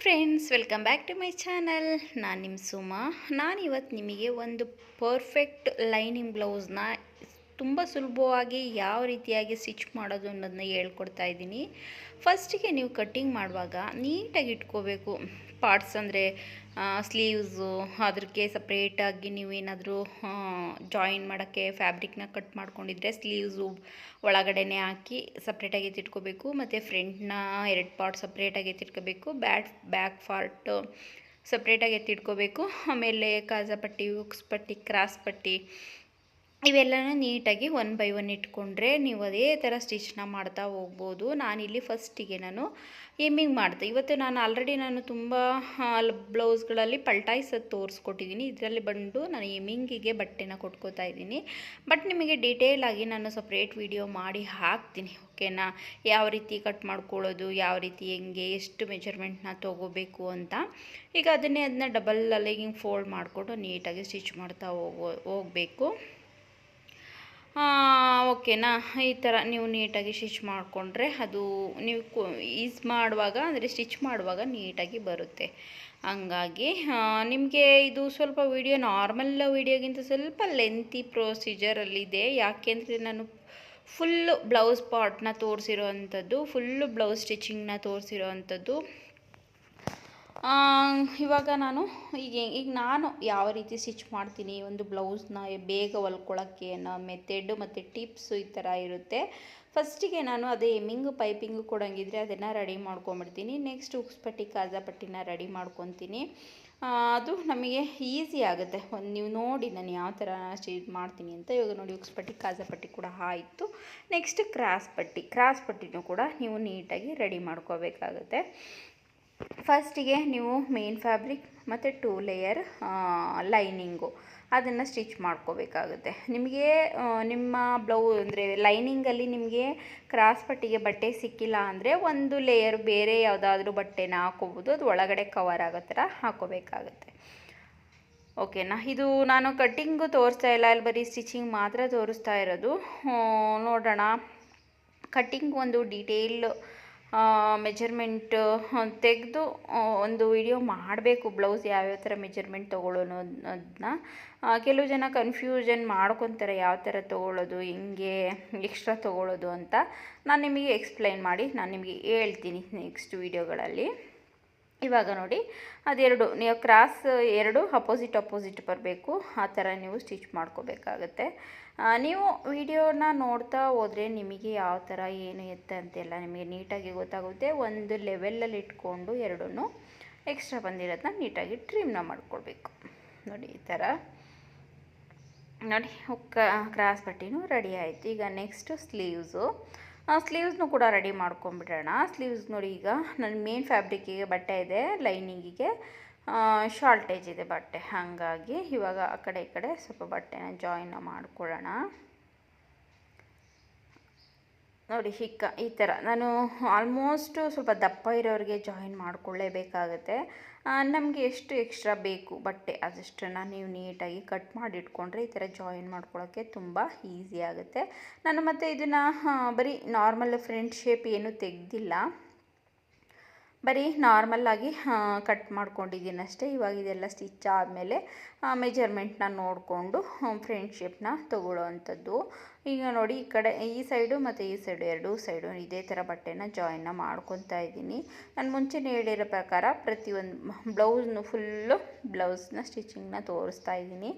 Friends, welcome back to my channel. ನಾನು ನಿಮ್ಮ ಸುಮಾ. ನಾನಿವತ್ತು ನಿಮಗೆ ಒಂದು ಪರ್ಫೆಕ್ಟ್ ಲೈನಿಂಗ್ ಬ್ಲೌಸ್ನ ತುಂಬ ಸುಲಭವಾಗಿ ಯಾವ ರೀತಿಯಾಗಿ ಸ್ಟಿಚ್ ಮಾಡೋದು ಅನ್ನೋದನ್ನ ಹೇಳ್ಕೊಡ್ತಾ ಇದ್ದೀನಿ. ಫಸ್ಟಿಗೆ ನೀವು ಕಟ್ಟಿಂಗ್ ಮಾಡುವಾಗ ನೀಟಾಗಿ ಇಟ್ಕೋಬೇಕು. ಪಾರ್ಟ್ಸ್ ಅಂದರೆ ಸ್ಲೀವ್ಸು, ಅದಕ್ಕೆ ಸಪ್ರೇಟಾಗಿ ನೀವೇನಾದರೂ ಜಾಯಿನ್ ಮಾಡೋಕ್ಕೆ ಫ್ಯಾಬ್ರಿಕ್ನ ಕಟ್ ಮಾಡ್ಕೊಂಡಿದ್ರೆ ಸ್ಲೀವ್ಸು ಒಳಗಡೆನೇ ಹಾಕಿ ಸಪ್ರೇಟಾಗಿ ಎತ್ತಿಟ್ಕೋಬೇಕು. ಮತ್ತು ಫ್ರಂಟ್ನ 2 ಪಾರ್ಟ್ ಸಪ್ರೇಟಾಗಿ ಎತ್ತಿಟ್ಕೋಬೇಕು. ಬ್ಯಾಕ್ ಪಾರ್ಟ್ ಸಪ್ರೇಟಾಗಿ ಎತ್ತಿಟ್ಕೋಬೇಕು. ಆಮೇಲೆ ಕಾಜಾ ಪಟ್ಟಿ, ಉಕ್ಸ್ ಪಟ್ಟಿ, ಕ್ರಾಸ್ ಪಟ್ಟಿ ಇವೆಲ್ಲನೂ ನೀಟಾಗಿ 1 ಬೈ 1 ಇಟ್ಕೊಂಡ್ರೆ ನೀವು ಅದೇ ಥರ ಸ್ಟಿಚ್ನ ಮಾಡ್ತಾ ಹೋಗ್ಬೋದು. ನಾನಿಲ್ಲಿ ಫಸ್ಟಿಗೆ ನಾನು ಎಮ್ಮಿಂಗ್ ಮಾಡಿದೆ. ಇವತ್ತು ಆಲ್ರೆಡಿ ನಾನು ತುಂಬ ಬ್ಲೌಸ್ಗಳಲ್ಲಿ ಪಲ್ಟಾಯಿಸೋದು ತೋರಿಸ್ಕೊಟ್ಟಿದ್ದೀನಿ. ಇದರಲ್ಲಿ ಬಂದು ನಾನು ಎಮ್ಮಿಂಗಿಗೆ ಬಟ್ಟೆನ ಕೊಟ್ಕೋತಾ ಇದ್ದೀನಿ. ಬಟ್ ನಿಮಗೆ ಡೀಟೇಲಾಗಿ ನಾನು ಸಪ್ರೇಟ್ ವಿಡಿಯೋ ಮಾಡಿ ಹಾಕ್ತೀನಿ, ಓಕೆನಾ? ಯಾವ ರೀತಿ ಕಟ್ ಮಾಡ್ಕೊಳ್ಳೋದು, ಯಾವ ರೀತಿ ಹೆಂಗೆ ಎಷ್ಟು ಮೆಜರ್ಮೆಂಟ್ನ ತೊಗೋಬೇಕು ಅಂತ. ಈಗ ಅದನ್ನ ಡಬಲ್ ಲೆಗ್ಗಿಂಗ್ ಫೋಲ್ಡ್ ಮಾಡಿಕೊಂಡು ನೀಟಾಗಿ ಸ್ಟಿಚ್ ಮಾಡ್ತಾ ಹೋಗಬೇಕು, ಓಕೆನಾ? ಈ ಥರ ನೀವು ನೀಟಾಗಿ ಸ್ಟಿಚ್ ಮಾಡಿಕೊಂಡ್ರೆ ಅದು ನೀವು ಮಾಡುವಾಗ ಅಂದರೆ ಸ್ಟಿಚ್ ಮಾಡುವಾಗ ನೀಟಾಗಿ ಬರುತ್ತೆ. ಹಂಗಾಗಿ ನಿಮಗೆ ಇದು ಸ್ವಲ್ಪ ವಿಡಿಯೋ ನಾರ್ಮಲ್ ವಿಡಿಯೋಗಿಂತ ಸ್ವಲ್ಪ ಲೆಂತಿ ಪ್ರೊಸೀಜರಲ್ಲಿದೆ. ಯಾಕೆಂದರೆ ನಾನು ಫುಲ್ಲು ಬ್ಲೌಸ್ ಪಾರ್ಟ್ನ ತೋರಿಸಿರೋ ಅಂಥದ್ದು, ಫುಲ್ಲು ಬ್ಲೌಸ್ ಸ್ಟಿಚಿಂಗ್ನ ತೋರಿಸಿರೋ ಅಂಥದ್ದು. ಇವಾಗ ನಾನು ನಾನು ಯಾವ ರೀತಿ ಸ್ಟಿಚ್ ಮಾಡ್ತೀನಿ, ಒಂದು ಬ್ಲೌಸ್ನ ಬೇಗ ಹೊಲ್ಕೊಳ್ಳೋಕ್ಕೆ ಅನ್ನೋ ಮೆಥೆಡು ಮತ್ತು ಟಿಪ್ಸು ಈ ಥರ ಇರುತ್ತೆ. ಫಸ್ಟಿಗೆ ನಾನು ಅದೇ ಎಮ್ಮಿಂಗು ಪೈಪಿಂಗು ಕೊಡೋಂಗಿದ್ರೆ ಅದನ್ನು ರೆಡಿ ಮಾಡ್ಕೊಂಬಿಡ್ತೀನಿ. ನೆಕ್ಸ್ಟ್ ಉಕ್ಸ್ ಪಟ್ಟಿ, ಕಾಜಾ ಪಟ್ಟಿನ ರೆಡಿ ಮಾಡ್ಕೊತೀನಿ. ಅದು ನಮಗೆ ಈಸಿ ಆಗುತ್ತೆ. ನೀವು ನೋಡಿ ನಾನು ಯಾವ ಥರ ಸ್ಟಿಚ್ ಮಾಡ್ತೀನಿ ಅಂತ. ಇವಾಗ ನೋಡಿ, ಉಕ್ಸ್ ಪಟ್ಟಿ, ಕಾಜಾ ಪಟ್ಟಿ ಕೂಡ ಆಯಿತು. ನೆಕ್ಸ್ಟ್ ಕ್ರಾಸ್ ಪಟ್ಟಿನೂ ಕೂಡ ನೀವು ನೀಟಾಗಿ ರೆಡಿ ಮಾಡ್ಕೋಬೇಕಾಗುತ್ತೆ. ಫಸ್ಟಿಗೆ ನೀವು ಮೇನ್ ಫ್ಯಾಬ್ರಿಕ್ ಮತ್ತು 2 ಲೇಯರ್ ಲೈನಿಂಗು ಅದನ್ನು ಸ್ಟಿಚ್ ಮಾಡ್ಕೋಬೇಕಾಗುತ್ತೆ. ನಿಮಗೆ ನಿಮ್ಮ ಅಂದರೆ ಲೈನಿಂಗಲ್ಲಿ ನಿಮಗೆ ಕ್ರಾಸ್ ಪಟ್ಟಿಗೆ ಬಟ್ಟೆ ಸಿಕ್ಕಿಲ್ಲ ಅಂದರೆ 1 ಲೇಯರ್ ಬೇರೆ ಯಾವುದಾದ್ರೂ ಬಟ್ಟೆನ ಹಾಕೋಬೋದು. ಅದು ಒಳಗಡೆ ಕವರ್ ಆಗೋ ಥರ ಹಾಕೋಬೇಕಾಗುತ್ತೆ, ಓಕೆನಾ? ಇದು ನಾನು ಕಟ್ಟಿಂಗು ತೋರಿಸ್ತಾ ಇಲ್ಲ, ಅಲ್ಲಿ ಬರೀ ಸ್ಟಿಚಿಂಗ್ ಮಾತ್ರ ತೋರಿಸ್ತಾ ಇರೋದು. ನೋಡೋಣ, ಕಟ್ಟಿಂಗ್ ಒಂದು ಡೀಟೇಲ್ ಮೆಜರ್ಮೆಂಟ್ ತೆಗೆದು ಒಂದು ವಿಡಿಯೋ ಮಾಡಬೇಕು. ಬ್ಲೌಸ್ ಯಾವ್ಯಾವ ಥರ ಮೆಜರ್ಮೆಂಟ್ ತೊಗೊಳ್ಳೋನು ಅದನ್ನ ಕೆಲವು ಜನ ಕನ್ಫ್ಯೂಷನ್ ಮಾಡ್ಕೊತಾರೆ, ಯಾವ ಥರ ತೊಗೊಳ್ಳೋದು, ಹೆಂಗೆ ಎಕ್ಸ್ಟ್ರಾ ತೊಗೊಳ್ಳೋದು ಅಂತ. ನಾನು ನಿಮಗೆ ಎಕ್ಸ್ಪ್ಲೈನ್ ಮಾಡಿ ನಾನು ನಿಮಗೆ ಹೇಳ್ತೀನಿ ನೆಕ್ಸ್ಟ್ ವಿಡಿಯೋಗಳಲ್ಲಿ. ಇವಾಗ ನೋಡಿ, ಅದೆರಡು ನೀವು ಕ್ರಾಸ್ 2 ಅಪೋಸಿಟ್ ಬರಬೇಕು. ಆ ಥರ ನೀವು ಸ್ಟಿಚ್ ಮಾಡ್ಕೋಬೇಕಾಗತ್ತೆ. ನೀವು ವಿಡಿಯೋನ ನೋಡ್ತಾ ಹೋದರೆ ನಿಮಗೆ ಯಾವ ಥರ ಏನು ಎತ್ತ ಅಂತೆಲ್ಲ ನಿಮಗೆ ನೀಟಾಗಿ ಗೊತ್ತಾಗುತ್ತೆ. ಒಂದು ಲೆವೆಲಲ್ಲಿ ಇಟ್ಕೊಂಡು ಎರಡೂ ಎಕ್ಸ್ಟ್ರಾ ಬಂದಿರೋದನ್ನ ನೀಟಾಗಿ ಟ್ರಿಮ್ನ ಮಾಡ್ಕೊಳ್ಬೇಕು. ನೋಡಿ, ಈ ಥರ ನೋಡಿ, ಕ್ರಾಸ್ ಪಟ್ಟಿನೂ ರೆಡಿ ಆಯಿತು. ಈಗ ನೆಕ್ಸ್ಟು ಸ್ಲೀವ್ಸ್ನು ಕೂಡ ರೆಡಿ ಮಾಡ್ಕೊಂಬಿಡೋಣ. ಸ್ಲೀವ್ಸ್ ನೋಡಿ, ಈಗ ನನ್ನ ಮೇನ್ ಫ್ಯಾಬ್ರಿಕ್ಕಿಗೆ ಬಟ್ಟೆ ಇದೆ, ಲೈನಿಂಗಿಗೆ ಶಾರ್ಟೇಜ್ ಇದೆ ಬಟ್ಟೆ. ಹಾಗಾಗಿ ಇವಾಗ ಆ ಕಡೆ ಈ ಕಡೆ ಸ್ವಲ್ಪ ಬಟ್ಟೆನ ಜಾಯಿನ್ ಮಾಡ್ಕೊಳ್ಳೋಣ. ನೋಡಿ, ಈ ಥರ ನಾನು ಆಲ್ಮೋಸ್ಟು ಸ್ವಲ್ಪ ದಪ್ಪ ಇರೋರಿಗೆ ಜಾಯಿನ್ ಮಾಡ್ಕೊಳ್ಳೇಬೇಕಾಗತ್ತೆ. ನಮಗೆ ಎಷ್ಟು ಎಕ್ಸ್ಟ್ರಾ ಬೇಕು ಬಟ್ಟೆ ಅದಷ್ಟನ್ನು ನೀವು ನೀಟಾಗಿ ಕಟ್ ಮಾಡಿ ಇಟ್ಕೊಂಡ್ರೆ ಈ ಥರ ಜಾಯಿನ್ ಮಾಡ್ಕೊಳ್ಳೋಕ್ಕೆ ತುಂಬ ಈಸಿ ಆಗುತ್ತೆ. ನಾನು ಮತ್ತು ಇದನ್ನು ಬರೀ ನಾರ್ಮಲ್ ಫ್ರಂಟ್ ಶೇಪ್ ಏನೂ ತೆಗೆದಿಲ್ಲ, ಬರೀ ನಾರ್ಮಲ್ಲಾಗಿ ಕಟ್ ಮಾಡ್ಕೊಂಡಿದ್ದೀನಿ ಅಷ್ಟೇ. ಇವಾಗ ಇದೆಲ್ಲ ಸ್ಟಿಚ್ ಆದಮೇಲೆ ಮೆಜರ್ಮೆಂಟ್ನ ನೋಡಿಕೊಂಡು ಫ್ರಂಟ್ ಶೇಪ್ನ ತೊಗೊಳ್ಳೋ ಅಂಥದ್ದು. ಈಗ ನೋಡಿ, ಈ ಕಡೆ ಈ ಸೈಡು ಮತ್ತು ಈ ಸೈಡು ಎರಡೂ ಸೈಡು ಇದೇ ಥರ ಬಟ್ಟೆನ ಜಾಯಿನ್ನ ಮಾಡ್ಕೊತಾ ಇದ್ದೀನಿ. ನಾನು ಮುಂಚೆನೇ ಹೇಳಿರೋ ಪ್ರಕಾರ ಪ್ರತಿಯೊಂದು ಫುಲ್ಲು ಬ್ಲೌಸ್ನ ಸ್ಟಿಚಿಂಗ್ನ ತೋರಿಸ್ತಾ ಇದ್ದೀನಿ.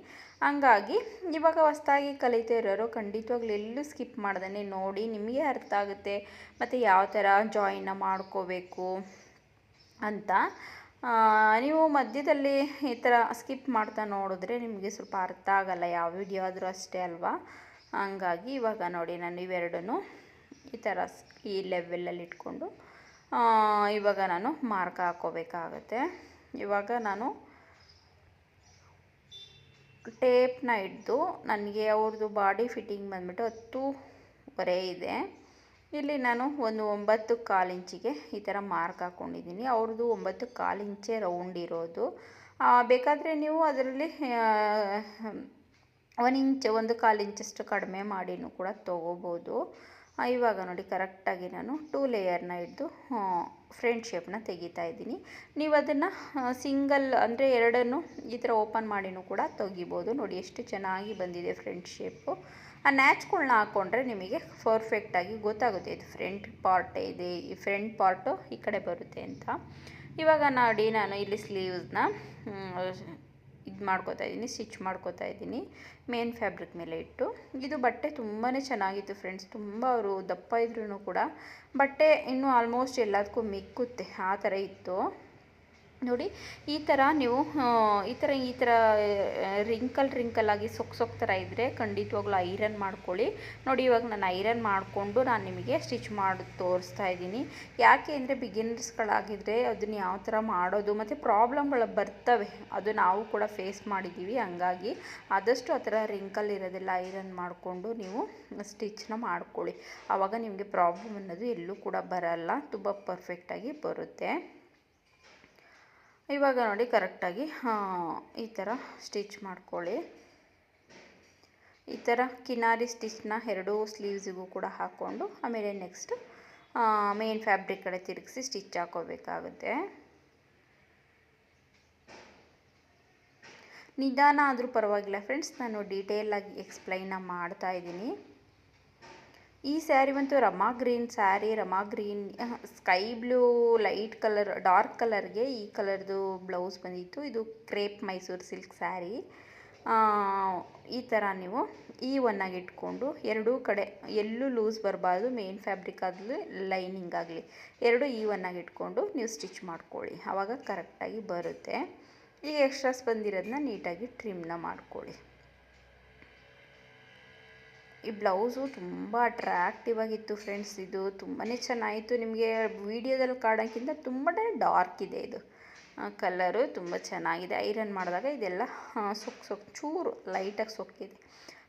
ಹಂಗಾಗಿ ಇವಾಗ ಹೊಸ್ದಾಗಿ ಕಲಿತಾ ಇರೋರು ಖಂಡಿತವಾಗ್ಲೂ ಎಲ್ಲೂ ಸ್ಕಿಪ್ ಮಾಡ್ದೇ ನೋಡಿ, ನಿಮಗೆ ಅರ್ಥ ಆಗುತ್ತೆ ಮತ್ತು ಯಾವ ಥರ ಜಾಯಿನ್ನ ಮಾಡ್ಕೋಬೇಕು ಅಂತ. ನೀವು ಮಧ್ಯದಲ್ಲಿ ಈ ಥರ ಸ್ಕಿಪ್ ಮಾಡ್ತಾ ನೋಡಿದ್ರೆ ನಿಮಗೆ ಸ್ವಲ್ಪ ಅರ್ಥ ಆಗಲ್ಲ, ಯಾವ ವಿಡಿಯೋ ಆದರೂ ಅಷ್ಟೇ ಅಲ್ವಾ? ಹಂಗಾಗಿ ಇವಾಗ ನೋಡಿ, ನಾನು ಇವೆರಡೂ ಈ ಥರ ಈ ಲೆವೆಲಲ್ಲಿ ಇಟ್ಕೊಂಡು ಇವಾಗ ನಾನು ಮಾರ್ಕ್ ಹಾಕ್ಕೋಬೇಕಾಗತ್ತೆ. ಇವಾಗ ನಾನು ಟೇಪ್ನ ಹಿಡ್ದು, ನನಗೆ ಅವ್ರದ್ದು ಬಾಡಿ ಫಿಟ್ಟಿಂಗ್ ಬಂದುಬಿಟ್ಟು 10.25 ಇದೆ. ಇಲ್ಲಿ ನಾನು ಒಂದು 9.25 ಇಂಚಿಗೆ ಈ ಥರ ಮಾರ್ಕ್ ಹಾಕ್ಕೊಂಡಿದ್ದೀನಿ. ಅವ್ರದ್ದು 9.25 ಇಂಚೇ ರೌಂಡ್ ಇರೋದು. ಬೇಕಾದರೆ ನೀವು ಅದರಲ್ಲಿ 1 ಇಂಚ್ 1/4 ಇಂಚಷ್ಟು ಕಡಿಮೆ ಮಾಡಿನೂ ಕೂಡ ತೊಗೋಬೋದು. ಇವಾಗ ನೋಡಿ ಕರೆಕ್ಟಾಗಿ ನಾನು 2 ಲೇಯರ್ನ ಹಿಡಿದು ಫ್ರಂಟ್ ಶೇಪ್ನ ತೆಗಿತಾ ಇದ್ದೀನಿ. ನೀವು ಅದನ್ನು ಸಿಂಗಲ್ ಅಂದರೆ ಎರಡನ್ನು ಈ ಥರ ಓಪನ್ ಮಾಡಿನೂ ಕೂಡ ತೆಗಿಬೋದು. ನೋಡಿ ಎಷ್ಟು ಚೆನ್ನಾಗಿ ಬಂದಿದೆ ಫ್ರಂಟ್ ಶೇಪು. ಆ ನ್ಯಾಚ್ಗಳನ್ನ ಹಾಕ್ಕೊಂಡ್ರೆ ನಿಮಗೆ ಪರ್ಫೆಕ್ಟಾಗಿ ಗೊತ್ತಾಗುತ್ತೆ ಇದು ಫ್ರಂಟ್ ಪಾರ್ಟ್ ಇದೆ, ಈ ಫ್ರಂಟ್ ಪಾರ್ಟು ಈ ಕಡೆ ಬರುತ್ತೆ ಅಂತ. ಇವಾಗ ನೋಡಿ ನಾನು ಇಲ್ಲಿ ಸ್ಲೀವ್ಸ್ನ ಇದು ಮಾಡ್ಕೋತಾ ಇದ್ದೀನಿ, ಸ್ಟಿಚ್ ಮಾಡ್ಕೋತಾ ಇದ್ದೀನಿ ಮೇನ್ ಫ್ಯಾಬ್ರಿಕ್ ಮೇಲೆ ಇಟ್ಟು. ಇದು ಬಟ್ಟೆ ತುಂಬಾ ಚೆನ್ನಾಗಿತ್ತು ಫ್ರೆಂಡ್ಸ್. ತುಂಬ ಅವರು ದಪ್ಪ ಇದ್ರೂ ಕೂಡ ಬಟ್ಟೆ ಇನ್ನೂ ಆಲ್ಮೋಸ್ಟ್ ಎಲ್ಲದಕ್ಕೂ ಮಿಕ್ಕುತ್ತೆ, ಆ ಥರ ಇತ್ತು. ನೋಡಿ ಈ ಥರ ನೀವು ಈ ಥರ ರಿಂಕಲ್ ಆಗಿ ಸೊಕ್ಕ ಥರ ಇದ್ದರೆ ಖಂಡಿತವಾಗ್ಲೂ ಐರನ್ ಮಾಡ್ಕೊಳ್ಳಿ. ನೋಡಿ ಇವಾಗ ನಾನು ಐರನ್ ಮಾಡಿಕೊಂಡು ನಾನು ನಿಮಗೆ ಸ್ಟಿಚ್ ಮಾಡಿ ತೋರಿಸ್ತಾ ಇದ್ದೀನಿ. ಯಾಕೆ ಅಂದರೆ ಬಿಗಿನರ್ಸ್ಗಳಾಗಿದ್ದರೆ ಅದನ್ನು ಯಾವ ಥರ ಮಾಡೋದು ಮತ್ತು ಪ್ರಾಬ್ಲಮ್ಗಳು ಬರ್ತವೆ, ಅದು ನಾವು ಕೂಡ ಫೇಸ್ ಮಾಡಿದ್ದೀವಿ. ಹಂಗಾಗಿ ಆದಷ್ಟು ಆ ಥರ ರಿಂಕಲ್ ಇರೋದೆಲ್ಲ ಐರನ್ ಮಾಡಿಕೊಂಡು ನೀವು ಸ್ಟಿಚ್ನ ಮಾಡ್ಕೊಳ್ಳಿ. ಆವಾಗ ನಿಮಗೆ ಪ್ರಾಬ್ಲಮ್ ಅನ್ನೋದು ಎಲ್ಲೂ ಕೂಡ ಬರಲ್ಲ, ತುಂಬ ಪರ್ಫೆಕ್ಟಾಗಿ ಬರುತ್ತೆ. ಇವಾಗ ನೋಡಿ ಕರೆಕ್ಟಾಗಿ ಈ ಥರ ಸ್ಟಿಚ್ ಮಾಡ್ಕೊಳ್ಳಿ. ಈ ಥರ ಕಿನಾರಿ ಸ್ಟಿಚ್ನ ಎರಡೂ ಸ್ಲೀವ್ಸಿಗೂ ಕೂಡ ಹಾಕ್ಕೊಂಡು ಆಮೇಲೆ ನೆಕ್ಸ್ಟ್ ಮೇನ್ ಫ್ಯಾಬ್ರಿಕ್ ಕಡೆ ತಿರುಗಿಸಿ ಸ್ಟಿಚ್ ಹಾಕೋಬೇಕಾಗುತ್ತೆ. ನಿಧಾನ ಆದರೂ ಪರವಾಗಿಲ್ಲ ಫ್ರೆಂಡ್ಸ್, ನಾನು ಡೀಟೇಲಾಗಿ ಎಕ್ಸ್ಪ್ಲೈನ್ನ ಮಾಡ್ತಾ ಇದ್ದೀನಿ. ಈ ಸ್ಯಾರಿ ಬಂತು Rama green sari, Rama green sky blue light colour dark ಕಲರ್ಗೆ ಈ ಕಲರ್ದು ಬ್ಲೌಸ್ ಬಂದಿತ್ತು. ಇದು ಕ್ರೇಪ್ ಮೈಸೂರು ಸಿಲ್ಕ್ ಸ್ಯಾರಿ. ಈ ಥರ ನೀವು ಈವನ್ನಾಗಿ ಇಟ್ಕೊಂಡು ಎರಡೂ ಕಡೆ ಎಲ್ಲೂ ಲೂಸ್ ಬರಬಾರ್ದು, ಮೇನ್ ಫ್ಯಾಬ್ರಿಕ್ ಆಗಲಿ ಲೈನಿಂಗ್ ಆಗಲಿ ಎರಡೂ ಈವನ್ನಾಗಿ ಇಟ್ಕೊಂಡು ನೀವು ಸ್ಟಿಚ್ ಮಾಡ್ಕೊಳ್ಳಿ, ಆವಾಗ ಕರೆಕ್ಟಾಗಿ ಬರುತ್ತೆ. ಈಗ ಎಕ್ಸ್ಟ್ರಾಸ್ ಬಂದಿರೋದನ್ನ ನೀಟಾಗಿ ಟ್ರಿಮ್ನ ಮಾಡ್ಕೊಳ್ಳಿ. ಈ ಬ್ಲೌಸು ತುಂಬ ಅಟ್ರ್ಯಾಕ್ಟಿವ್ ಆಗಿತ್ತು ಫ್ರೆಂಡ್ಸ್. ಇದು ತುಂಬಾ ಚೆನ್ನಾಗಿತ್ತು. ನಿಮಗೆ ವಿಡಿಯೋದಲ್ಲಿ ಕಾಣೋಕ್ಕಿಂತ ತುಂಬಾ ಡಾರ್ಕ್ ಇದೆ ಇದು ಕಲರು, ತುಂಬ ಚೆನ್ನಾಗಿದೆ. ಐರನ್ ಮಾಡಿದಾಗ ಇದೆಲ್ಲ ಸೊಕ್ಕು ಚೂರು ಲೈಟಾಗಿ ಸೊಕ್ಕಿದೆ.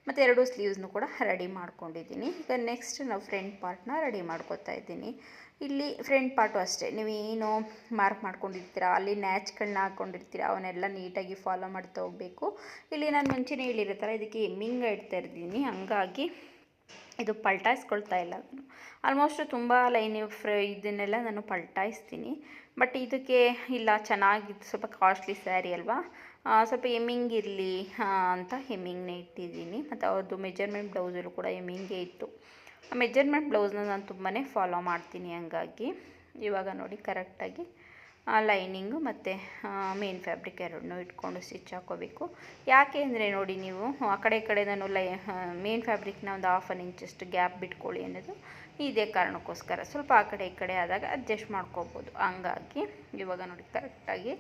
ಮತ್ತು ಎರಡೂ ಸ್ಲೀವ್ಸ್ನು ಕೂಡ ರೆಡಿ ಮಾಡ್ಕೊಂಡಿದ್ದೀನಿ. ಈಗ ನೆಕ್ಸ್ಟ್ ನಾವು ಫ್ರಂಟ್ ಪಾರ್ಟ್ನ ರೆಡಿ ಮಾಡ್ಕೊತಾ ಇದ್ದೀನಿ. ಇಲ್ಲಿ ಫ್ರಂಟ್ ಪಾರ್ಟು ಅಷ್ಟೇ, ನೀವೇನು ಮಾರ್ಕ್ ಮಾಡ್ಕೊಂಡಿರ್ತೀರ ಅಲ್ಲಿ ನ್ಯಾಚ್ಗಳನ್ನ ಹಾಕ್ಕೊಂಡಿರ್ತೀರ ಅವನ್ನೆಲ್ಲ ನೀಟಾಗಿ ಫಾಲೋ ಮಾಡ್ತಾ ಹೋಗಬೇಕು. ಇಲ್ಲಿ ನಾನು ಮುಂಚೆನೇ ಹೇಳಿರೋ ಥರ ಇದಕ್ಕೆ ಎಮ್ಮಿಂಗ್ ಇಡ್ತಾ ಇದ್ದೀನಿ, ಹಂಗಾಗಿ ಇದು ಪಲ್ಟಾಯಿಸ್ಕೊಳ್ತಾ ಇಲ್ಲ. ನಾನು ಆಲ್ಮೋಸ್ಟ್ ತುಂಬ ಇದನ್ನೆಲ್ಲ ನಾನು ಪಲ್ಟಾಯಿಸ್ತೀನಿ. ಬಟ್ ಇದಕ್ಕೆ ಇಲ್ಲ, ಚೆನ್ನಾಗಿತ್ತು, ಸ್ವಲ್ಪ ಕಾಸ್ಟ್ಲಿ ಸ್ಯಾರಿ ಅಲ್ವಾ, ಸ್ವಲ್ಪ ಎಮ್ಮಿಂಗ್ ಇರಲಿ ಅಂತ ಎಮ್ಮಿಂಗ್ನೇ ಇಟ್ಟಿದ್ದೀನಿ. ಮತ್ತು ಅವ್ರದ್ದು ಮೆಜರ್ಮೆಂಟ್ ಬ್ಲೌಸಲ್ಲೂ ಕೂಡ ಎಮ್ಮಿಂಗೇ ಇತ್ತು. ಆ ಮೆಜರ್ಮೆಂಟ್ ಬ್ಲೌಸ್ನ ನಾನು ತುಂಬಾ ಫಾಲೋ ಮಾಡ್ತೀನಿ. ಹಂಗಾಗಿ ಇವಾಗ ನೋಡಿ ಕರೆಕ್ಟಾಗಿ ಲೈನಿಂಗು ಮತ್ತು ಮೇನ್ ಫ್ಯಾಬ್ರಿಕ್ ಎರಡನ್ನೂ ಇಟ್ಕೊಂಡು ಸ್ಟಿಚ್ ಹಾಕೋಬೇಕು. ಯಾಕೆ ಅಂದರೆ ನೋಡಿ ನೀವು ಆ ಕಡೆ ಈ ಕಡೆ ನಾನು ಮೇನ್ ಫ್ಯಾಬ್ರಿಕ್ನ ಒಂದು 1/2 ಇಂಚಷ್ಟು ಗ್ಯಾಪ್ ಬಿಟ್ಕೊಳ್ಳಿ ಅನ್ನೋದು ಇದೇ ಕಾರಣಕ್ಕೋಸ್ಕರ. ಸ್ವಲ್ಪ ಆ ಕಡೆ ಈ ಕಡೆ ಆದಾಗ ಅಡ್ಜಸ್ಟ್ ಮಾಡ್ಕೋಬೋದು. ಹಂಗಾಗಿ ಇವಾಗ ನೋಡಿ ಕರೆಕ್ಟಾಗಿ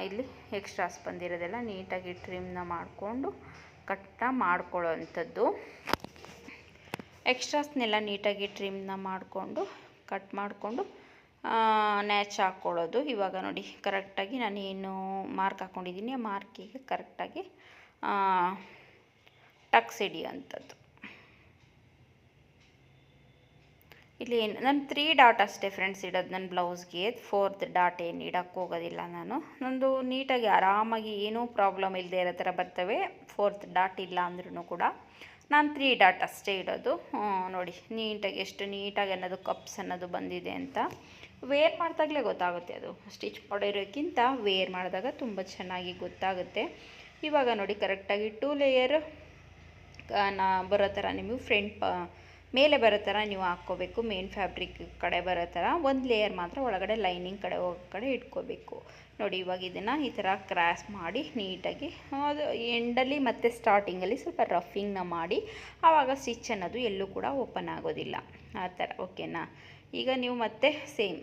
ಇಲ್ಲಿ ಎಕ್ಸ್ಟ್ರಾಸ್ ಬಂದಿರೋದೆಲ್ಲ ನೀಟಾಗಿ ಟ್ರಿಮ್ನ ಮಾಡಿಕೊಂಡು ಕಟ್ನ ಮಾಡ್ಕೊಳ್ಳೋ ಅಂಥದ್ದು. ಎಕ್ಸ್ಟ್ರಾಸ್ನೆಲ್ಲ ನೀಟಾಗಿ ಟ್ರಿಮ್ನ ಮಾಡಿಕೊಂಡು ಕಟ್ ಮಾಡಿಕೊಂಡು ನ್ಯಾಚ್ ಹಾಕ್ಕೊಳ್ಳೋದು. ಇವಾಗ ನೋಡಿ ಕರೆಕ್ಟಾಗಿ ನಾನು ಏನು ಮಾರ್ಕ್ ಹಾಕ್ಕೊಂಡಿದ್ದೀನಿ ಆ ಮಾರ್ಕಿಗೆ ಕರೆಕ್ಟಾಗಿ ಟಕ್ಸ್ ಹಿಡಿಯೋಂಥದ್ದು. ಇಲ್ಲಿ ನಾನು 3 ಡಾಟ್ ಅಷ್ಟೇ ಫ್ರೆಂಡ್ಸ್ ಇಡೋದು ನನ್ನ ಬ್ಲೌಸ್ಗೆ, 4th ಡಾಟ್ ಏನು ಇಡೋಕ್ಕೆ ಹೋಗೋದಿಲ್ಲ ನಾನು. ನಂದು ನೀಟಾಗಿ ಆರಾಮಾಗಿ ಏನೂ ಪ್ರಾಬ್ಲಮ್ ಇಲ್ಲದೆ ಇರೋ ಥರ ಬರ್ತವೆ. 4th ಡಾಟ್ ಇಲ್ಲ ಅಂದ್ರೂ ಕೂಡ ನಾನು 3 ಡಾಟ್ ಅಷ್ಟೇ ಇಡೋದು. ನೋಡಿ ನೀಟಾಗಿ ಎಷ್ಟು ನೀಟಾಗಿ ಅನ್ನೋದು ಕಪ್ಸ್ ಅನ್ನೋದು ಬಂದಿದೆ ಅಂತ. ವೇರ್ ಮಾಡಿದಾಗಲೇ ಗೊತ್ತಾಗುತ್ತೆ, ಅದು ಸ್ಟಿಚ್ ಮಾಡಿರೋಕ್ಕಿಂತ ವೇರ್ ಮಾಡಿದಾಗ ತುಂಬ ಚೆನ್ನಾಗಿ ಗೊತ್ತಾಗುತ್ತೆ. ಇವಾಗ ನೋಡಿ ಕರೆಕ್ಟಾಗಿ 2 ಲೇಯರ್ ಬರೋ ಥರ ನೀವು ಫ್ರಂಟ್ ಮೇಲೆ ಬರೋ ಥರ ನೀವು ಹಾಕ್ಕೋಬೇಕು. ಮೇನ್ ಫ್ಯಾಬ್ರಿಕ್ ಕಡೆ ಬರೋ ಥರ 1 ಲೇಯರ್ ಮಾತ್ರ ಒಳಗಡೆ ಲೈನಿಂಗ್ ಕಡೆ ಹೋಗೋ ಕಡೆ ಇಟ್ಕೋಬೇಕು. ನೋಡಿ ಇವಾಗ ಇದನ್ನು ಈ ಥರ ಕ್ರಾಸ್ ಮಾಡಿ ನೀಟಾಗಿ ಅದು ಎಂಡಲ್ಲಿ ಮತ್ತು ಸ್ಟಾರ್ಟಿಂಗಲ್ಲಿ ಸ್ವಲ್ಪ ರಫಿಂಗ್ನ ಮಾಡಿ, ಆವಾಗ ಸ್ಟಿಚ್ ಅನ್ನೋದು ಎಲ್ಲೂ ಕೂಡ ಓಪನ್ ಆಗೋದಿಲ್ಲ ಆ ಥರ. ಓಕೆನಾ? ಈಗ ನೀವು ಮತ್ತೆ ಸೇಮ್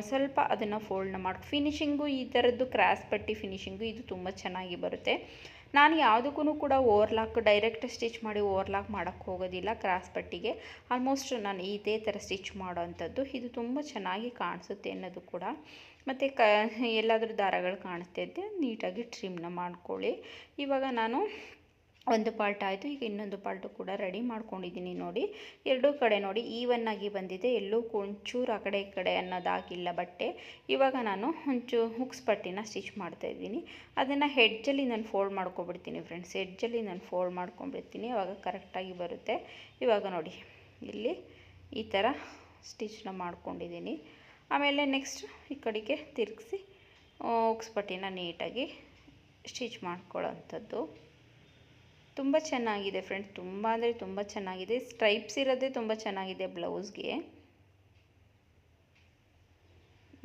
ಸ್ವಲ್ಪ ಅದನ್ನು ಫೋಲ್ಡ್ನ ಮಾಡಿ ಫಿನಿಶಿಂಗು ಈ ಥರದ್ದು ಕ್ರಾಸ್ ಪಟ್ಟಿ ಫಿನಿಶಿಂಗು ಇದು ತುಂಬ ಚೆನ್ನಾಗಿ ಬರುತ್ತೆ. ನಾನು ಯಾವುದಕ್ಕೂ ಕೂಡ ಓವರ್ಲಾಕ್ ಡೈರೆಕ್ಟ್ ಸ್ಟಿಚ್ ಮಾಡಿ ಓವರ್ಲಾಕ್ ಮಾಡೋಕ್ಕೆ ಹೋಗೋದಿಲ್ಲ. ಕ್ರಾಸ್ ಪಟ್ಟಿಗೆ ಆಲ್ಮೋಸ್ಟ್ ನಾನು ಇದೇ ಥರ ಸ್ಟಿಚ್ ಮಾಡೋ ಅಂಥದ್ದು. ಇದು ತುಂಬ ಚೆನ್ನಾಗಿ ಕಾಣಿಸುತ್ತೆ ಅನ್ನೋದು ಕೂಡ. ಮತ್ತು ಎಲ್ಲಾದರೂ ದಾರಗಳು ಕಾಣಿಸ್ತಿದ್ದೆ ನೀಟಾಗಿ ಟ್ರಿಮ್ನ ಮಾಡ್ಕೊಳ್ಳಿ. ಇವಾಗ ನಾನು ಒಂದು ಪಾರ್ಟ್ ಆಯಿತು. ಈಗ ಇನ್ನೊಂದು ಪಾರ್ಟು ಕೂಡ ರೆಡಿ ಮಾಡ್ಕೊಂಡಿದ್ದೀನಿ. ನೋಡಿ ಎರಡೂ ಕಡೆ ನೋಡಿ ಈವನ್ನಾಗಿ ಬಂದಿದೆ, ಎಲ್ಲೂ ಒಂಚೂರು ಆ ಕಡೆ ಈ ಕಡೆ ಅನ್ನೋದಾಗಿಲ್ಲ ಬಟ್ಟೆ. ಇವಾಗ ನಾನು ಒಂಚೂರು ಹುಕ್ಸ್ ಪಟ್ಟಿನ ಸ್ಟಿಚ್ ಮಾಡ್ತಾಯಿದ್ದೀನಿ. ಅದನ್ನು ಹೆಡ್ಜಲ್ಲಿ ನಾನು ಫೋಲ್ಡ್ ಮಾಡ್ಕೊಬಿಡ್ತೀನಿ ಫ್ರೆಂಡ್ಸ್. ಹೆಡ್ಜಲ್ಲಿ ನಾನು ಫೋಲ್ಡ್ ಮಾಡ್ಕೊಂಡ್ಬಿಡ್ತೀನಿ, ಆವಾಗ ಕರೆಕ್ಟಾಗಿ ಬರುತ್ತೆ. ಇವಾಗ ನೋಡಿ ಇಲ್ಲಿ ಈ ಥರ ಸ್ಟಿಚ್ನ ಮಾಡ್ಕೊಂಡಿದ್ದೀನಿ. ಆಮೇಲೆ ನೆಕ್ಸ್ಟ್ ಈ ಕಡೆಗೆ ತಿರುಗಿಸಿ ಉಕ್ಸ್ಪಟ್ಟಿನ ನೀಟಾಗಿ ಸ್ಟಿಚ್ ಮಾಡ್ಕೊಳ್ಳೋವಂಥದ್ದು. ತುಂಬ ಚೆನ್ನಾಗಿದೆ ಫ್ರೆಂಡ್ಸ್, ತುಂಬ ಅಂದರೆ ತುಂಬ ಚೆನ್ನಾಗಿದೆ. ಸ್ಟ್ರೈಪ್ಸ್ ಇರೋದೇ ತುಂಬ ಚೆನ್ನಾಗಿದೆ ಬ್ಲೌಸ್ಗೆ.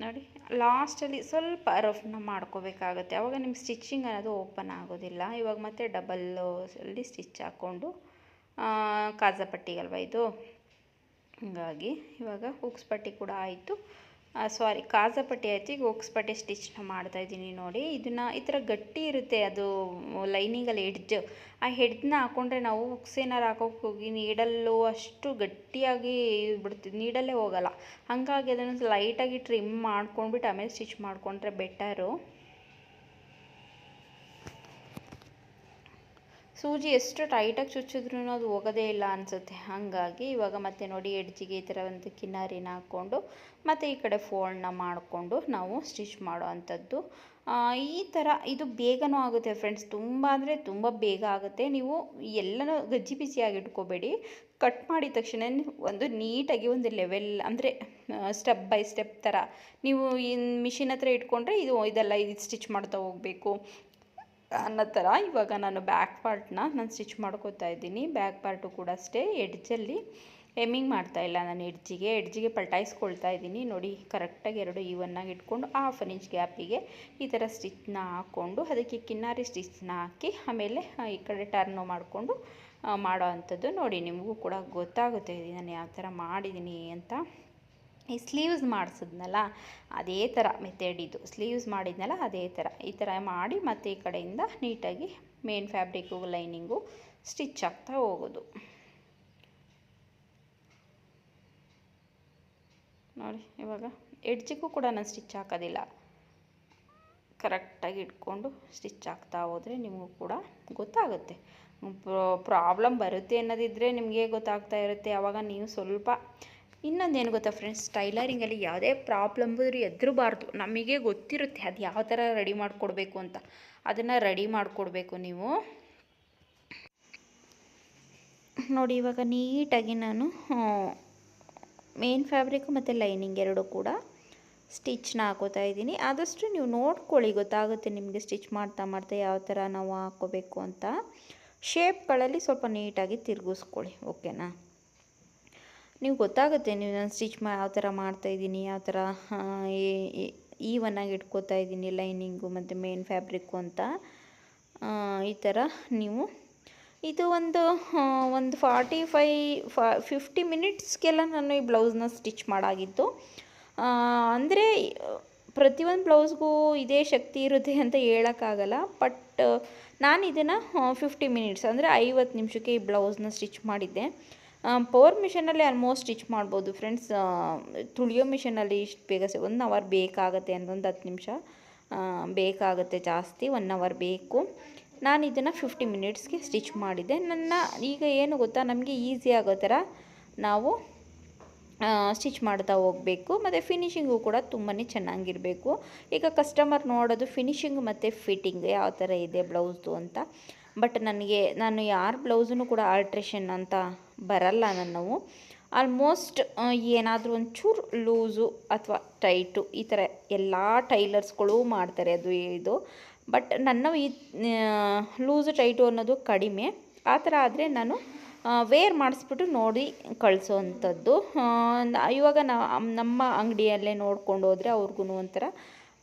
ನೋಡಿ, ಲಾಸ್ಟಲ್ಲಿ ಸ್ವಲ್ಪ ರಫ್ನ ಮಾಡ್ಕೋಬೇಕಾಗುತ್ತೆ, ಆವಾಗ ನಿಮ್ಮ ಸ್ಟಿಚ್ಚಿಂಗ್ ಅನ್ನೋದು ಓಪನ್ ಆಗೋದಿಲ್ಲ. ಇವಾಗ ಮತ್ತೆ ಡಬಲ್ಲಿ ಸ್ಟಿಚ್ ಹಾಕ್ಕೊಂಡು ಕಾಜಾಪಟ್ಟಿಗಲ್ವ ಇದು, ಹಾಗಾಗಿ ಇವಾಗ ಉಕ್ಸ್ಪಟ್ಟಿ ಕೂಡ ಆಯಿತು. ಸಾರಿ, ಕಾಜಾಪಟ್ಟಿ ಆಯಿತು. ಈಗ ಉಕ್ಸ್ಪಟ್ಟಿ ಸ್ಟಿಚ್ನ ಮಾಡ್ತಾಯಿದ್ದೀನಿ. ನೋಡಿ, ಇದನ್ನು ಈ ಥರ ಗಟ್ಟಿ ಇರುತ್ತೆ ಅದು ಲೈನಿಂಗಲ್ಲಿ ಎಡ್ಜ್. ಆ ಹೆಡ್ನ ಹಾಕ್ಕೊಂಡ್ರೆ ನಾವು ಉಕ್ಸ್ ಏನಾರು ಹಾಕೋಕೆ ಹೋಗಿ ನೀಡಲ್ಲು ಅಷ್ಟು ಗಟ್ಟಿಯಾಗಿ ಬಿಡ್ತೀವಿ, ನೀಡಲ್ಲೇ ಹೋಗಲ್ಲ. ಹಾಗಾಗಿ ಅದನ್ನು ಲೈಟಾಗಿ ಟ್ರಿಮ್ ಮಾಡ್ಕೊಂಡ್ಬಿಟ್ಟು ಆಮೇಲೆ ಸ್ಟಿಚ್ ಮಾಡಿಕೊಂಡ್ರೆ ಬೆಟರು. ಸೂಜಿ ಎಷ್ಟು ಟೈಟಾಗಿ ಚುಚ್ಚಿದ್ರೂ ಅದು ಹೋಗೋದೇ ಇಲ್ಲ ಅನಿಸುತ್ತೆ. ಹಾಗಾಗಿ ಇವಾಗ ಮತ್ತೆ ನೋಡಿ, ಎಡ್ಜಿಗೆ ಈ ಥರ ಒಂದು ಕಿನಾರಿನ ಹಾಕ್ಕೊಂಡು ಮತ್ತು ಈ ಕಡೆ ಫೋಲ್ಡ್ನ ಮಾಡಿಕೊಂಡು ನಾವು ಸ್ಟಿಚ್ ಮಾಡೋ ಅಂಥದ್ದು. ಈ ಥರ ಇದು ಬೇಗನೂ ಆಗುತ್ತೆ ಫ್ರೆಂಡ್ಸ್, ತುಂಬ ಅಂದರೆ ತುಂಬ ಬೇಗ ಆಗುತ್ತೆ. ನೀವು ಎಲ್ಲನೂ ಗಜ್ಜಿ ಬಿಸಿಯಾಗಿ ಇಟ್ಕೋಬೇಡಿ. ಕಟ್ ಮಾಡಿದ ತಕ್ಷಣ ಒಂದು ನೀಟಾಗಿ ಒಂದು ಲೆವೆಲ್ ಅಂದರೆ ಸ್ಟೆಪ್ ಬೈ ಸ್ಟೆಪ್ ಥರ ನೀವು ಮಿಷಿನ್ ಹತ್ರ ಇಟ್ಕೊಂಡ್ರೆ ಇದೆಲ್ಲ ಸ್ಟಿಚ್ ಮಾಡ್ತಾ ಹೋಗಬೇಕು ಅನ್ನೋ ಥರ. ಇವಾಗ ನಾನು ಬ್ಯಾಕ್ ಪಾರ್ಟ್ನ ನಾನು ಸ್ಟಿಚ್ ಮಾಡ್ಕೋತಾ ಇದ್ದೀನಿ. ಬ್ಯಾಕ್ ಪಾರ್ಟು ಕೂಡ ಅಷ್ಟೇ ಎಡ್ಜಲ್ಲಿ ಎಮ್ಮಿಂಗ್ ಮಾಡ್ತಾಯಿಲ್ಲ ನಾನು, ಎಡ್ಜಿಗೆ ಪಲ್ಟಾಯಿಸ್ಕೊಳ್ತಾ ಇದ್ದೀನಿ. ನೋಡಿ, ಕರೆಕ್ಟಾಗಿ ಎರಡು ಈವನ್ನಾಗಿ ಇಟ್ಕೊಂಡು 1/2 ಇಂಚ್ ಗ್ಯಾಪಿಗೆ ಈ ಥರ ಸ್ಟಿಚ್ನ ಹಾಕ್ಕೊಂಡು ಅದಕ್ಕೆ ಕಿನ್ನಾರಿ ಸ್ಟಿಚ್ನ ಹಾಕಿ ಆಮೇಲೆ ಈ ಕಡೆ ಟರ್ನು ಮಾಡಿಕೊಂಡು ಮಾಡೋ ಅಂಥದ್ದು. ನೋಡಿ, ನಿಮಗೂ ಕೂಡ ಗೊತ್ತಾಗುತ್ತೆ ನಾನು ಯಾವ ಥರ ಮಾಡಿದ್ದೀನಿ ಅಂತ. ಈ ಸ್ಲೀವ್ಸ್ ಮಾಡಿಸಿದ್ನಲ್ಲ ಅದೇ ಥರ ಮೆಥಡ್ ಇದು, ಸ್ಲೀವ್ಸ್ ಮಾಡಿದ್ನಲ್ಲ ಅದೇ ಥರ ಈ ಥರ ಮಾಡಿ ಮತ್ತು ಈ ಕಡೆಯಿಂದ ನೀಟಾಗಿ ಮೇನ್ ಫ್ಯಾಬ್ರಿಕ್ಕು ಲೈನಿಂಗು ಸ್ಟಿಚ್ ಆಗ್ತಾ ಹೋಗೋದು. ನೋಡಿ, ಇವಾಗ ಎಡ್ಜಿಗೂ ಕೂಡ ನಾನು ಸ್ಟಿಚ್ ಹಾಕೋದಿಲ್ಲ, ಕರೆಕ್ಟಾಗಿ ಇಟ್ಕೊಂಡು ಸ್ಟಿಚ್ ಆಗ್ತಾ ಹೋದರೆ ನಿಮಗೂ ಕೂಡ ಗೊತ್ತಾಗುತ್ತೆ. ಪ್ರಾಬ್ಲಮ್ ಬರುತ್ತೆ ಅನ್ನೋದಿದ್ದರೆ ನಿಮಗೆ ಗೊತ್ತಾಗ್ತಾ ಇರುತ್ತೆ. ಆವಾಗ ನೀವು ಸ್ವಲ್ಪ ಇನ್ನೊಂದೇನು ಗೊತ್ತಾ ಫ್ರೆಂಡ್ಸ್, ಟೈಲರಿಂಗಲ್ಲಿ ಯಾವುದೇ ಪ್ರಾಬ್ಲಮ್ ಬಂದರೂ ಹೆದರಬಾರ್ದು. ನಮಗೆ ಗೊತ್ತಿರುತ್ತೆ ಅದು ಯಾವ ಥರ ರೆಡಿ ಮಾಡಿಕೊಡ್ಬೇಕು ಅಂತ, ಅದನ್ನು ರೆಡಿ ಮಾಡಿಕೊಡ್ಬೇಕು ನೀವು. ನೋಡಿ, ಇವಾಗ ನೀಟಾಗಿ ನಾನು ಮೇನ್ ಫ್ಯಾಬ್ರಿಕ್ ಮತ್ತು ಲೈನಿಂಗ್ ಎರಡೂ ಕೂಡ ಸ್ಟಿಚ್ನ ಹಾಕೋತಾ ಇದ್ದೀನಿ. ಆದಷ್ಟು ನೀವು ನೋಡ್ಕೊಳ್ಳಿ, ಗೊತ್ತಾಗುತ್ತೆ ನಿಮಗೆ ಸ್ಟಿಚ್ ಮಾಡ್ತಾ ಯಾವ ಥರ ನಾವು ಹಾಕ್ಕೋಬೇಕು ಅಂತ. ಶೇಪ್ಗಳಲ್ಲಿ ಸ್ವಲ್ಪ ನೀಟಾಗಿ ತಿರುಗಿಸ್ಕೊಳ್ಳಿ, ಓಕೆನಾ. ನೀವು ಗೊತ್ತಾಗುತ್ತೆ, ನೀವು ನಾನು ಸ್ಟಿಚ್ ಯಾವ ಥರ ಮಾಡ್ತಾಯಿದ್ದೀನಿ, ಯಾವ ಥರ ಈವನ್ನಾಗಿ ಇಟ್ಕೋತಾ ಇದ್ದೀನಿ ಲೈನಿಂಗು ಮತ್ತು ಮೇನ್ ಫ್ಯಾಬ್ರಿಕ್ಕು ಅಂತ. ಈ ಥರ ನೀವು ಇದು ಒಂದು 50 ಮಿನಿಟ್ಸ್ಗೆಲ್ಲ ನಾನು ಈ ಬ್ಲೌಸ್ನ ಸ್ಟಿಚ್ ಮಾಡಾಗಿತ್ತು. ಅಂದರೆ ಪ್ರತಿಯೊಂದು ಬ್ಲೌಸ್ಗೂ ಇದೇ ಶಕ್ತಿ ಇರುತ್ತೆ ಅಂತ ಹೇಳೋಕ್ಕಾಗಲ್ಲ. ಬಟ್ ನಾನು ಇದನ್ನು 50 ಮಿನಿಟ್ಸ್ ಅಂದರೆ 50 ನಿಮಿಷಕ್ಕೆ ಈ ಬ್ಲೌಸ್ನ ಸ್ಟಿಚ್ ಮಾಡಿದ್ದೆ. ಪವರ್ ಮಿಷನಲ್ಲಿ ಆಲ್ಮೋಸ್ಟ್ ಸ್ಟಿಚ್ ಮಾಡ್ಬೋದು ಫ್ರೆಂಡ್ಸ್. ತುಳಿಯೋ ಮಿಷನಲ್ಲಿ ಇಷ್ಟು ಬೇಗ 1 ಅವರ್ ಬೇಕಾಗುತ್ತೆ, ಒಂದು 10 ನಿಮಿಷ ಬೇಕಾಗುತ್ತೆ, ಜಾಸ್ತಿ 1 ಅವರ್ ಬೇಕು. ನಾನು ಇದನ್ನು 50 ಮಿನಿಟ್ಸ್ಗೆ ಸ್ಟಿಚ್ ಮಾಡಿದ್ದೆ. ಈಗ ಏನು ಗೊತ್ತಾ, ನಮಗೆ ಈಸಿ ಆಗೋ ಥರ ನಾವು ಸ್ಟಿಚ್ ಮಾಡ್ತಾ ಹೋಗಬೇಕು. ಮತ್ತು ಫಿನಿಶಿಂಗು ಕೂಡ ತುಂಬಾ ಚೆನ್ನಾಗಿರಬೇಕು. ಈಗ ಕಸ್ಟಮರ್ ನೋಡೋದು ಫಿನಿಶಿಂಗ್ ಮತ್ತು ಫಿಟ್ಟಿಂಗ್ ಯಾವ ಥರ ಇದೆ ಬ್ಲೌಸ್ದು ಅಂತ. ಬಟ್ ನಾನು ಯಾರ ಬ್ಲೌಸನ್ನು ಕೂಡ ಆಲ್ಟ್ರೇಷನ್ ಅಂತ ಬರಲ್ಲ ನಾವು. ಆಲ್ಮೋಸ್ಟ್ ಏನಾದರೂ ಒಂಚೂರು ಲೂಸು ಅಥವಾ ಟೈಟು ಈ ಥರ ಎಲ್ಲ ಟೈಲರ್ಸ್ಗಳು ಮಾಡ್ತಾರೆ, ಅದು ಇದು. ಬಟ್ ಈ ಲೂಸು ಟೈಟು ಅನ್ನೋದು ಕಡಿಮೆ. ಆ ಥರ ಆದರೆ ನಾನು ವೇರ್ ಮಾಡಿಸ್ಬಿಟ್ಟು ನೋಡಿ ಕಳಿಸೋ ಅಂಥದ್ದು. ಇವಾಗ ನಮ್ಮ ಅಂಗಡಿಯಲ್ಲೇ ನೋಡ್ಕೊಂಡು ಹೋದರೆ ಅವ್ರಿಗೂ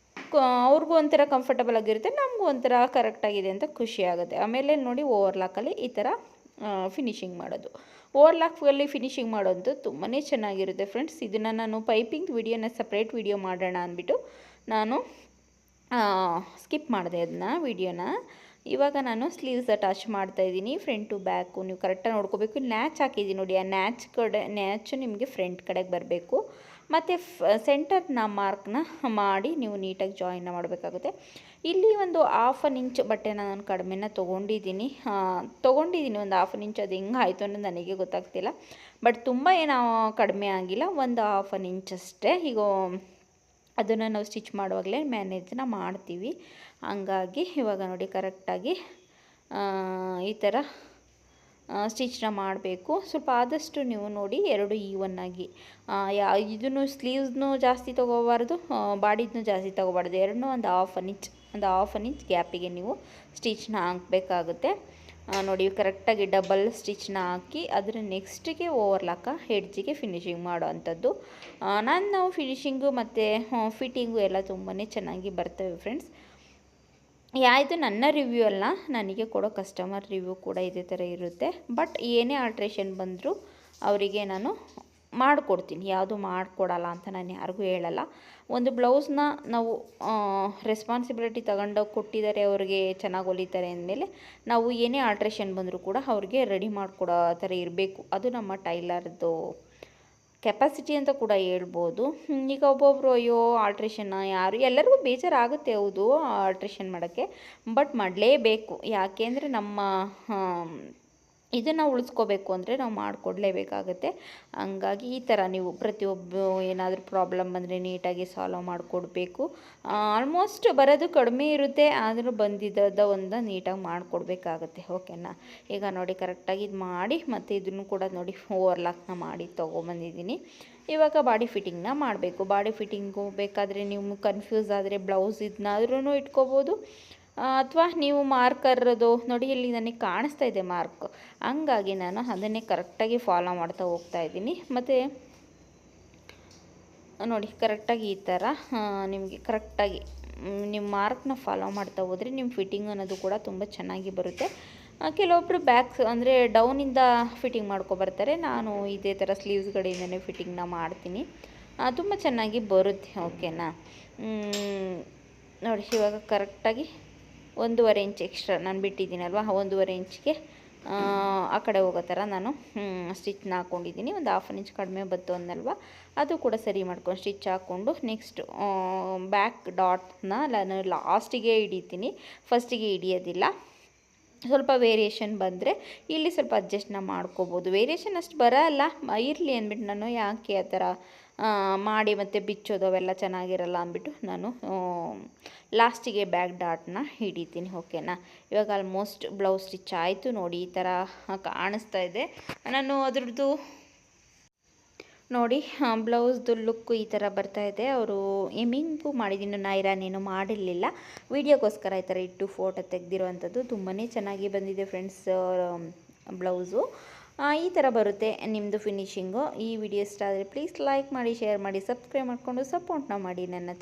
ಒಂಥರ ಕಂಫರ್ಟಬಲ್ ಆಗಿರುತ್ತೆ, ನಮಗೂ ಒಂಥರ ಕರೆಕ್ಟಾಗಿದೆ ಅಂತ ಖುಷಿ ಆಗುತ್ತೆ. ಆಮೇಲೆ ನೋಡಿ, ಓವರ್ಲಾಕಲ್ಲಿ ಈ ಥರ ಫಿನಿಶಿಂಗ್ ಮಾಡೋದು, ಓವರ್ಲಾಕಲ್ಲಿ ಫಿನಿಶಿಂಗ್ ಮಾಡೋದು ತುಂಬಾ ಚೆನ್ನಾಗಿರುತ್ತೆ ಫ್ರೆಂಡ್ಸ್. ಇದನ್ನು ನಾನು ಪೈಪಿಂಗ್ ವಿಡಿಯೋನ ಸಪ್ರೇಟ್ ವಿಡಿಯೋ ಮಾಡೋಣ ಅಂದ್ಬಿಟ್ಟು ನಾನು ಸ್ಕಿಪ್ ಮಾಡಿದೆ ಅದನ್ನ ವಿಡಿಯೋನ. ಇವಾಗ ನಾನು ಸ್ಲೀವ್ಸ್ ಅಟ್ಯಾಚ್ ಮಾಡ್ತಾಯಿದ್ದೀನಿ, ಫ್ರಂಟ್ ಟು ಬ್ಯಾಕು. ನೀವು ಕರೆಕ್ಟಾಗಿ ನೋಡ್ಕೋಬೇಕು. ನ್ಯಾಚ್ ಹಾಕಿದ್ದೀನಿ ನೋಡಿ, ಆ ನ್ಯಾಚು ನಿಮಗೆ ಫ್ರಂಟ್ ಕಡೆಗೆ ಬರಬೇಕು. ಮತ್ತು ಸೆಂಟರ್ನ ಮಾರ್ಕ್ನ ಮಾಡಿ ನೀವು ನೀಟಾಗಿ ಜಾಯಿನ್ನ ಮಾಡಬೇಕಾಗುತ್ತೆ. ಇಲ್ಲಿ ಒಂದು 1/2 ಇಂಚ್ ಬಟ್ಟೆನ ನಾನು ಕಡಿಮೆನ ತೊಗೊಂಡಿದ್ದೀನಿ, ಒಂದು 1/2 ಇಂಚ್. ಅದು ಹೆಂಗೆ ಆಯಿತು ಅನ್ನೋದು ನನಗೆ ಗೊತ್ತಾಗ್ತಿಲ್ಲ. ಬಟ್ ತುಂಬ ಏನೋ ಕಡಿಮೆ ಆಗಿಲ್ಲ, ಒಂದು 1/2 ಇಂಚ್ ಅಷ್ಟೇ. ಈಗ ಅದನ್ನು ನಾವು ಸ್ಟಿಚ್ ಮಾಡುವಾಗಲೇ ಮ್ಯಾನೇಜ್ನ ಮಾಡ್ತೀವಿ. ಹಂಗಾಗಿ ಇವಾಗ ನೋಡಿ, ಕರೆಕ್ಟಾಗಿ ಈ ಥರ ಸ್ಟಿಚ್ನ ಮಾಡಬೇಕು. ಸ್ವಲ್ಪ ಆದಷ್ಟು ನೀವು ನೋಡಿ ಎರಡು ಈವನ್ನಾಗಿ, ಇದನ್ನು ಸ್ಲೀವ್ಸ್ನೂ ಜಾಸ್ತಿ ತೊಗೋಬಾರ್ದು, ಬಾಡಿದನ್ನೂ ಜಾಸ್ತಿ ತೊಗೋಬಾರ್ದು, ಎರಡನ್ನೂ ಒಂದು ಹಾಫ್ ಅನ್ ಇಂಚ್ ಗ್ಯಾಪಿಗೆ ನೀವು ಸ್ಟಿಚ್ನ ಹಾಕಬೇಕಾಗುತ್ತೆ. ನೋಡಿ ಕರೆಕ್ಟಾಗಿ ಡಬಲ್ ಸ್ಟಿಚ್ನ ಹಾಕಿ ಅದರ ನೆಕ್ಸ್ಟಿಗೆ ಓವರ್ಲಾಕ ಹೆಡ್ಜಿಗೆ ಫಿನಿಶಿಂಗ್ ಮಾಡೋ ಅಂಥದ್ದು. ನಾವು ಫಿನಿಶಿಂಗು ಮತ್ತು ಫಿಟ್ಟಿಂಗು ಎಲ್ಲ ತುಂಬಾ ಚೆನ್ನಾಗಿ ಬರ್ತವೆ ಫ್ರೆಂಡ್ಸ್. ಯಾವುದು ನನ್ನ ರಿವ್ಯೂ ಅಲ್ಲ, ನನಗೆ ಕೊಡೋ ಕಸ್ಟಮರ್ ರಿವ್ಯೂ ಕೂಡ ಇದೇ ಥರ ಇರುತ್ತೆ. ಬಟ್ ಏನೇ ಆಲ್ಟ್ರೇಷನ್ ಬಂದರೂ ಅವರಿಗೆ ನಾನು ಮಾಡಿಕೊಡ್ತೀನಿ, ಯಾವುದು ಮಾಡಿಕೊಡಲ್ಲ ಅಂತ ನಾನು ಯಾರಿಗೂ ಹೇಳಲ್ಲ. ಒಂದು ಬ್ಲೌಸ್ನ ನಾವು ರೆಸ್ಪಾನ್ಸಿಬಿಲಿಟಿ ತಗೊಂಡೋಗಿ ಕೊಟ್ಟಿದ್ದಾರೆ, ಅವ್ರಿಗೆ ಚೆನ್ನಾಗಿ ಹೊಲಿತಾರೆ ಅಂದಮೇಲೆ ನಾವು ಏನೇ ಆಲ್ಟ್ರೇಷನ್ ಬಂದರೂ ಕೂಡ ಅವ್ರಿಗೆ ರೆಡಿ ಮಾಡಿಕೊಡೋ ಥರ ಇರಬೇಕು. ಅದು ನಮ್ಮ ಟೈಲರ್ದು ಕೆಪಾಸಿಟಿ ಅಂತ ಕೂಡ ಹೇಳ್ಬೋದು. ಈಗ ಒಬ್ಬೊಬ್ಬರು ಅಯ್ಯೋ ಆಲ್ಟ್ರೇಷನ್ನ ಎಲ್ಲರಿಗೂ ಬೇಜಾರಾಗುತ್ತೆ, ಹೌದು ಆಲ್ಟ್ರೇಷನ್ ಮಾಡೋಕ್ಕೆ, ಬಟ್ ಮಾಡಲೇಬೇಕು. ಯಾಕೆ ಅಂದರೆ ನಮ್ಮ ಇದನ್ನು ಉಳಿಸ್ಕೋಬೇಕು ಅಂದರೆ ನಾವು ಮಾಡಿಕೊಡ್ಲೇಬೇಕಾಗತ್ತೆ. ಹಂಗಾಗಿ ಈ ಥರ ನೀವು ಪ್ರತಿಯೊಬ್ಬರು ಏನಾದರೂ ಪ್ರಾಬ್ಲಮ್ ಬಂದರೆ ನೀಟಾಗಿ ಸಾಲ್ವ್ ಮಾಡಿಕೊಡ್ಬೇಕು. ಆಲ್ಮೋಸ್ಟ್ ಬರೋದು ಕಡಿಮೆ ಇರುತ್ತೆ, ಆದರೂ ಬಂದಿದ್ದ ಒಂದು ನೀಟಾಗಿ ಮಾಡಿಕೊಡ್ಬೇಕಾಗತ್ತೆ. ಓಕೆನಾ. ಈಗ ನೋಡಿ ಕರೆಕ್ಟಾಗಿ ಇದು ಮಾಡಿ ಮತ್ತು ಇದನ್ನು ಕೂಡ ನೋಡಿ ಓವರ್ಲಾಕ್ನ ಮಾಡಿ ತೊಗೊಂಬಂದಿದ್ದೀನಿ. ಇವಾಗ ಬಾಡಿ ಫಿಟ್ಟಿಂಗ್ನ ಮಾಡಬೇಕು. ಬಾಡಿ ಫಿಟ್ಟಿಂಗು ಬೇಕಾದರೆ ನೀವು ಕನ್ಫ್ಯೂಸ್ ಆದರೆ ಬ್ಲೌಸ್ ಇದನ್ನಾದ್ರೂ ಇಟ್ಕೋಬೋದು, ಅಥವಾ ನೀವು ಮಾರ್ಕರ್ದು ನೋಡಿ ಇಲ್ಲಿ ನನಗೆ ಕಾಣಿಸ್ತಾ ಇದೆ ಮಾರ್ಕ್, ಹಂಗಾಗಿ ನಾನು ಅದನ್ನೇ ಕರೆಕ್ಟಾಗಿ ಫಾಲೋ ಮಾಡ್ತಾ ಹೋಗ್ತಾ ಇದ್ದೀನಿ. ಮತ್ತು ನೋಡಿ ಕರೆಕ್ಟಾಗಿ ಈ ಥರ ನಿಮಗೆ ಕರೆಕ್ಟಾಗಿ ನಿಮ್ಮ ಮಾರ್ಕ್ನ ಫಾಲೋ ಮಾಡ್ತಾ ಹೋದರೆ ನಿಮ್ಮ ಫಿಟ್ಟಿಂಗ್ ಅನ್ನೋದು ಕೂಡ ತುಂಬ ಚೆನ್ನಾಗಿ ಬರುತ್ತೆ. ಕೆಲವೊಬ್ಬರು ಬ್ಯಾಕ್ಸ್ ಅಂದರೆ ಡೌನಿಂದ ಫಿಟ್ಟಿಂಗ್ ಮಾಡ್ಕೊಬರ್ತಾರೆ, ನಾನು ಇದೇ ಥರ ಸ್ಲೀವ್ಸ್ಗಳಿಂದನೇ ಫಿಟ್ಟಿಂಗ್ನ ಮಾಡ್ತೀನಿ, ತುಂಬ ಚೆನ್ನಾಗಿ ಬರುತ್ತೆ. ಓಕೆನಾ. ನೋಡಿ ಇವಾಗ ಕರೆಕ್ಟಾಗಿ 1.5 ಇಂಚ್ ಎಕ್ಸ್ಟ್ರಾ ನಾನು ಬಿಟ್ಟಿದ್ದೀನಲ್ವ, 1.5 ಇಂಚ್ಗೆ ಆ ಕಡೆ ಹೋಗೋ ಥರ ನಾನು ಸ್ಟಿಚ್ನ ಹಾಕ್ಕೊಂಡಿದ್ದೀನಿ. ಒಂದು ಹಾಫ್ ಅನ್ ಇಂಚ್ ಕಡಿಮೆ ಬಂತು ಅಂದಲ್ವ, ಅದು ಕೂಡ ಸರಿ ಮಾಡ್ಕೊಂಡು ಸ್ಟಿಚ್ ಹಾಕ್ಕೊಂಡು ನೆಕ್ಸ್ಟ್ ಬ್ಯಾಕ್ ಡಾಟ್ನ ನಾನು ಲಾಸ್ಟಿಗೆ ಹಿಡಿತೀನಿ, ಫಸ್ಟಿಗೆ ಹಿಡಿಯೋದಿಲ್ಲ. ಸ್ವಲ್ಪ ವೇರಿಯೇಷನ್ ಬಂದರೆ ಇಲ್ಲಿ ಸ್ವಲ್ಪ ಅಡ್ಜಸ್ಟ್ನ ಮಾಡ್ಕೋಬೋದು. ವೇರಿಯೇಷನ್ ಅಷ್ಟು ಬರೋಲ್ಲ, ಇರಲಿ ಅಂದ್ಬಿಟ್ಟು ನಾನು ಯಾಕೆ ಆ ಥರ ಮಾಡಿ ಮತ್ತು ಬಿಚ್ಚೋದು ಅವೆಲ್ಲ ಚೆನ್ನಾಗಿರಲ್ಲ ಅಂದ್ಬಿಟ್ಟು ನಾನು ಲಾಸ್ಟಿಗೆ ಬ್ಯಾಕ್ ಡಾಟ್ನ ಹಿಡಿತೀನಿ. ಓಕೆನಾ. ಇವಾಗ ಆಲ್ಮೋಸ್ಟ್ ಬ್ಲೌಸ್ ಸ್ಟಿಚ್ ಆಯಿತು. ನೋಡಿ ಈ ಥರ ಕಾಣಿಸ್ತಾ ಇದೆ. ನಾನು ಅದ್ರದ್ದು ನೋಡಿ ಬ್ಲೌಸ್ದು ಲುಕ್ಕು ಈ ಥರ ಬರ್ತಾಯಿದೆ. ಅವರು ಎಮಿಂಗು ಮಾಡಿದ್ದೀನಿ, ನೈರಾನೇನು ಮಾಡಿರಲಿಲ್ಲ, ವೀಡಿಯೋಗೋಸ್ಕರ ಈ ಥರ ಇಟ್ಟು ಫೋಟೋ ತೆಗೆದಿರೋವಂಥದ್ದು. ತುಂಬಾ ಚೆನ್ನಾಗಿ ಬಂದಿದೆ ಫ್ರೆಂಡ್ಸ್ ಬ್ಲೌಸು. ಈ ಥರ ಬರುತ್ತೆ ನಿಮ್ಮದು ಫಿನಿಶಿಂಗು. ಈ ವಿಡಿಯೋ ಇಷ್ಟ ಆದರೆ ಪ್ಲೀಸ್ ಲೈಕ್ ಮಾಡಿ, ಶೇರ್ ಮಾಡಿ, ಸಬ್ಸ್ಕ್ರೈಬ್ ಮಾಡಿಕೊಂಡು ಸಪೋರ್ಟ್ನ ಮಾಡಿ ನನ್ನ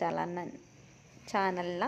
ಚಾನಲ್ನ.